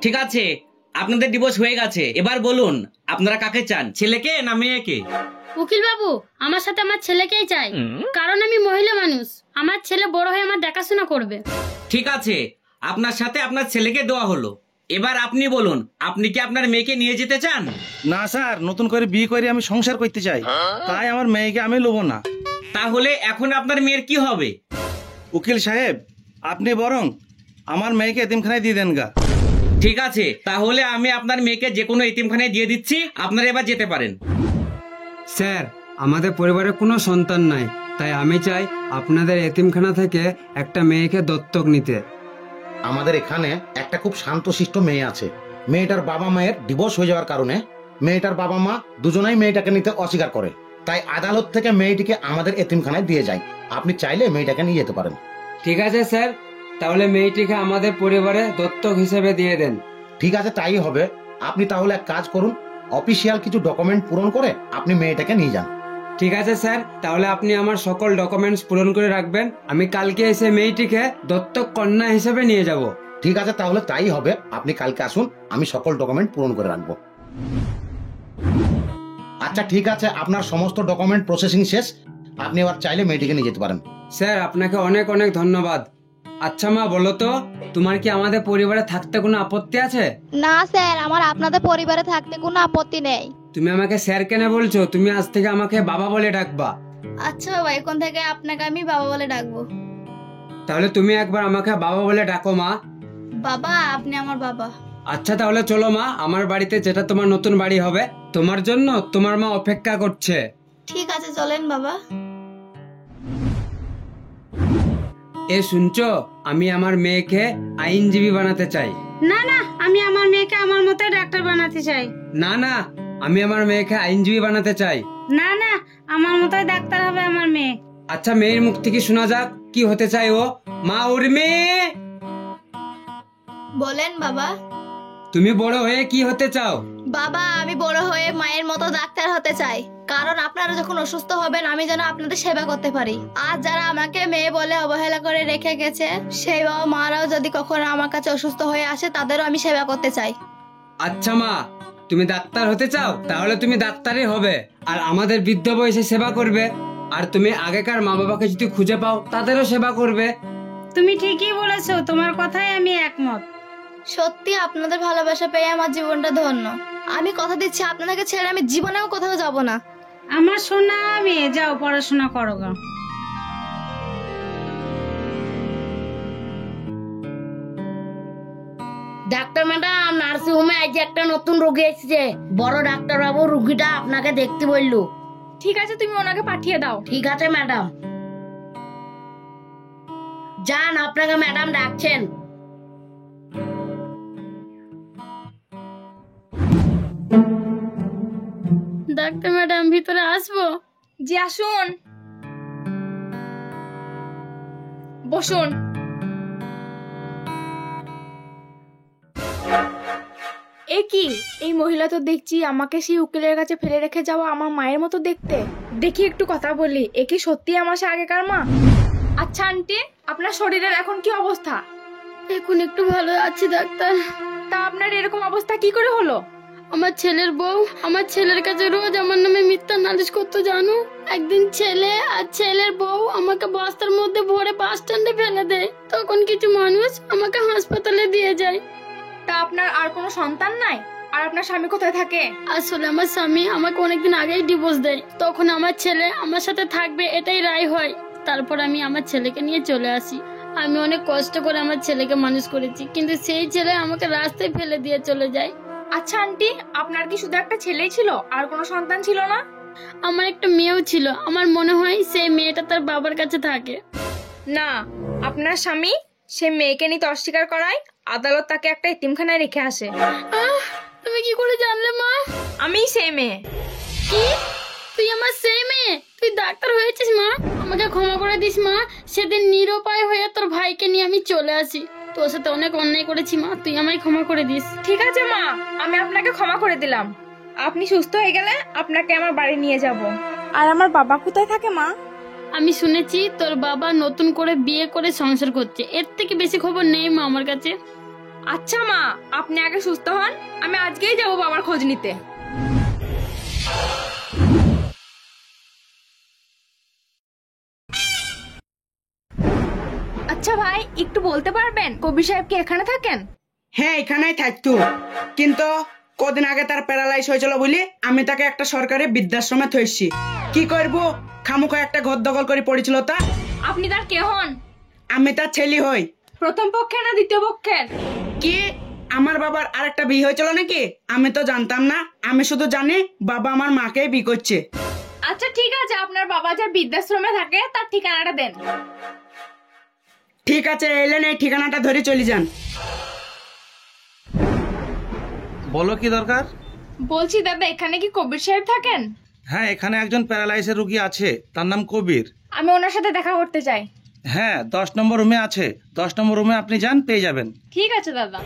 ঠিক আছে, আপনাদের ডিভোর্স হয়ে গেছে। এবার বলুন আপনারা কাকে চান, ছেলেকে না মেয়েকে? উকিল বাবু, আমার সাথে আমার ছেলেকেই চাই, কারণ আমি মহিলা মানুষ। আমার ছেলে বড় হয়ে আমার দেখাশোনা করবে। ঠিক আছে, আপনার সাথে আপনার ছেলেকে দেওয়া হলো। এবার আপনি বলুন, আপনি কি আপনার মেয়েকে নিয়ে যেতে চান? না স্যার, নতুন করে বিয়ে করে আমি সংসার করতে চাই, তাই আমার মেয়েকে আমি লব না। তাহলে এখন আপনার মেয়ের কি হবে? উকিল সাহেব, আপনি বরং আমার মেয়েকে এতিমখানায় দিয়ে দেন গা। ঠিক আছে, তাহলে আমি আপনার মেয়েকে যে কোনো এতিমখানায় দিয়ে দিচ্ছি, আপনারা এবার যেতে পারেন। স্যার, আমাদের পরিবারে কোনো সন্তান নাই, তাই আমি চাই আপনাদের এতিমখানা থেকে একটা মেয়েকে দত্তক নিতে। আমাদের এখানে একটা খুব শান্তশিষ্ট মেয়ে আছে। মেয়েটার বাবা মায়ের ডিভোর্স হয়ে যাওয়ার কারণে মেয়েটার বাবা মা দুজনাই মেয়েটাকে নিতে অস্বীকার করে, তাই আদালত থেকে মেয়েটিকে আমাদের এতিমখানায় দিয়ে যায়। আপনি চাইলে মেয়েটাকে নিয়ে যেতে পারেন। ঠিক আছে স্যার, তাহলে মেয়েটিকে আমাদের পরিবারে দত্তক হিসেবে দিয়ে দেন। ঠিক আছে, তাই হবে। আপনি তাহলে এক কাজ করুন, অফিসিয়াল কিছু ডকুমেন্ট পূরণ করে আপনি মেয়েটাকে নিয়ে যান। ঠিক আছে স্যার, তাহলে আপনি আমার সকল ডকুমেন্টস পূরণ করে রাখবেন। আমি কালকে এসে মেয়েটিকে দত্তক কন্যা হিসেবে নিয়ে যাব। ঠিক আছে, তাহলে তাই হবে। আপনি কালকে আসুন, আমি সকল ডকুমেন্ট পূরণ করে রাখবো। আচ্ছা ঠিক আছে, আপনার সমস্ত ডকুমেন্ট প্রসেসিং শেষ। আপনি এবার চাইলে মেয়েটিকে নিয়ে যেতে পারেন। স্যার, আপনাকে অনেক অনেক ধন্যবাদ। আচ্ছা মা, বলো তো, তোমার কি আমাদের পরিবারে থাকতে কোনো আপত্তি আছে? না স্যার, আমার আপনাদের পরিবারে থাকতে কোনো আপত্তি নেই। তুমি আমাকে স্যার কেন বলছো? তুমি আজ থেকে আমাকে বাবা বলে ডাকবা। আচ্ছা বাবা, এখন থেকে আপনাকে আমি বাবা বলে ডাকবো। তাহলে তুমি একবার আমাকে বাবা বলে ডাকো মা। বাবা, আপনি আমার বাবা। আচ্ছা তাহলে চলো মা, আমার বাড়িতে, যেটা তোমার নতুন বাড়ি হবে, তোমার জন্য তোমার মা অপেক্ষা করছে। ঠিক আছে, চলেন বাবা। এ শুনছো, আমি আমার মেয়েকে আইনজীবী বানাতে চাই। না না, আমি আমার মেয়েকে আমার মতো ডাক্তার বানাতে চাই। না না, আমি আমার মেয়েকে আইনজীবী বানাতে চাই। না না, আমার মতোই ডাক্তার হবে আমার মেয়ে। আচ্ছা, মেয়ের মুখ থেকে শোনা যাক কি হতে চাই ও। মা উর্মি, বলেন বাবা। তুমি বড় হয়ে কি হতে চাও? বাবা, আমি বড় হয়ে মায়ের মতো ডাক্তার হতে চাই, কারণ আপনারা যখন অসুস্থ হবেন আমি যেন আপনাদের সেবা করতে পারি। আর যারা আমাকে মেয়ে বলে অবহেলা করে রেখে গেছে, সেই বাবা মারাও যদি কখনো আমার কাছে অসুস্থ হয়ে আসে, তাদেরও আমি সেবা করতে চাই। আচ্ছা মা, তুমি ডাক্তার হতে চাও, তাহলে তুমি ডাক্তারই হবে, আর আমাদের বৃদ্ধ বয়সে সেবা করবে। আর তুমি আগেকার মা বাবাকে যদি খুঁজে পাও, তাদেরও সেবা করবে। তুমি ঠিকই বলেছো, তোমার কথায় আমি একমত। সত্যি আপনাদের ভালোবাসা পেয়ে আমার জীবনটা ধন্য। আমি কথা দিচ্ছি, আপনাদেরকে ছেড়ে আমি জীবনেও কোথাও যাব না। আমার সোনা মেয়ে, যাও পড়াশোনা করো গা। ডাক্তার ম্যাডাম, নার্সিং হোমে আজ একটা নতুন রোগী এসেছে। বড় ডাক্তার বাবু রোগীটা আপনাকে দেখতে বললো। ঠিক আছে, তুমি ওনাকে পাঠিয়ে দাও। ঠিক আছে ম্যাডাম, যান, আপনাকে ম্যাডাম ডাকছেন। ডাক্তার ম্যাডাম, ভিতরে আসবো? জি আসুন, বসুন। এ কি, এই মহিলা তো দেখছি আমাকে সেই উকিলের কাছে ফেলে রেখে যাওয়া আমার মায়ের মতো দেখতে। দেখি একটু কথা বলি, এ কি সত্যি আমার সে আগেকার মা? আচ্ছা আন্টি, আপনার শরীরের এখন কি অবস্থা? এখন একটু ভালো আছি ডাক্তার। তা আপনার এরকম অবস্থা কি করে হলো? আমার ছেলের বউ আমার ছেলের কাছে রোজ আমার নামে মিথ্যা নালিশ করতো জানো। একদিন ছেলে আর ছেলের বউ আমাকে বস্তার মধ্যে ভরে বাস স্ট্যান্ডে ফেলে দেয়। তখন কিছু মানুষ আমাকে হাসপাতালে দিয়ে যায়। তা আপনার আর কোনো সন্তান নাই? আর আপনার স্বামী কোথায় থাকে? আসলে আমার স্বামী আমাকে অনেকদিন আগেই ডিভোর্স দেয়। তখন আমার ছেলে আমার সাথে থাকবে এটাই রায় হয়। তারপর আমি আমার ছেলেকে নিয়ে চলে আসি। আমি অনেক কষ্ট করে আমার ছেলেকে মানুষ করেছি, কিন্তু সেই ছেলে আমাকে রাস্তায় ফেলে দিয়ে চলে যায়। আচ্ছা আন্টি, আপনার কি শুধু একটা ছেলেই ছিল, আর কোনো সন্তান ছিল না? আমার একটা মেয়েও ছিল। আমার মনে হয় সেই মেয়েটা তার বাবার কাছে থাকে। না, আপনার স্বামী সে মেয়েকে নিতে অস্বীকার করায় আদালত তাকে একটা এতিমখানায় রেখে আসে। তুমি কি করে জানলে মা? আমিই সেই মেয়ে। কি? তুই আমার সেই মেয়ে? তুই ডাক্তার হয়েছিস মা? আমাকে ক্ষমা করে দিস মা। সেদিন নিরুপায় হয়ে তোর ভাইকে নিয়ে আমি চলে আসি। তোর সাথে অনেক অন্যায় করেছি মা, তুই আমায় ক্ষমা করে দিস। ঠিক আছে মা, আমি আপনাকে ক্ষমা করে দিলাম। আপনি সুস্থ হয়ে গেলে আপনাকে আমার বাড়ি নিয়ে যাব। আর আমার বাবা কোথায় থাকে মা? আমি শুনেছি তোর বাবা নতুন করে বিয়ে করে সংসার করছে। এর থেকে বেশি খবর নেই মা আমার কাছে। আচ্ছা মা, আপনি আগে সুস্থ হন, আমি আজকেই যাব বাবার খোঁজ নিতে। আচ্ছা ভাই, একটু বলতে পারবেন কবির সাহেব কি এখানে থাকেন? হ্যাঁ, এখানেই থাকতো, কিন্তু কদিন আগে তার প্যারালাইজ হয়েছিল বলে আমি তাকে একটা সরকারি বৃদ্ধাশ্রমে থইছি। কি করব, খামুখা একটা ঘর দখল করে পড়েছিল তা। আপনি তার কে হন? আমি তার ছেলে হই। প্রথম পক্ষের না দ্বিতীয় পক্ষের? কি, আমার বাবার আরেকটা বিয়ে হয়েছিল নাকি? আমি তো জানতাম না, আমি শুধু জানি বাবা আমার মাকেই বিয়ে করছে। আচ্ছা ঠিক আছে, আপনার বাবা যে বৃদ্ধাশ্রমে থাকে তার ঠিকানাটা দেন। ঠিক আছে, এলেন, এই ঠিকানাটা ধরে চলে যান। বলো কি দরকার? বলছি দাদা, এখানে কি কবির সাহেব থাকেন? হ্যাঁ, এখানে একজন প্যারালাইসের রুগী আছে, তার নাম কবির। আমি ওনার সাথে দেখা করতে চাই। হ্যাঁ, 10 নম্বর রুমে আছে। 10 নম্বর রুমে আপনি যান, পেয়ে যাবেন। ঠিক আছে দাদা।